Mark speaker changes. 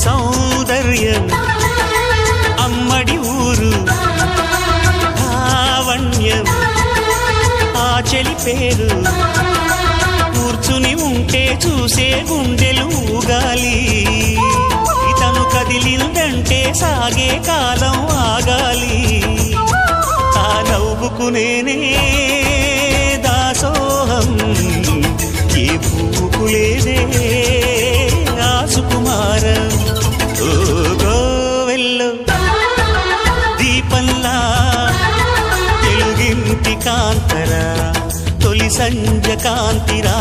Speaker 1: సౌందర్యం అమ్మడి ఊరు లావణ్యం ఆ చెలి పేరు కూర్చుని ఉంటే చూసే గుండెలు ఊగాలి ఇతను కదిలిందంటే సాగే కాలం ఆగాలి ఆ నవ్వుకు నేనే దాసోహం ఏ పువ్వుకు లేదే ఆ సుకుమారం ఓ గోవెల్లో దీపంలా తెలుగింటి కాంతరా తొలి సంజ కాంతిరా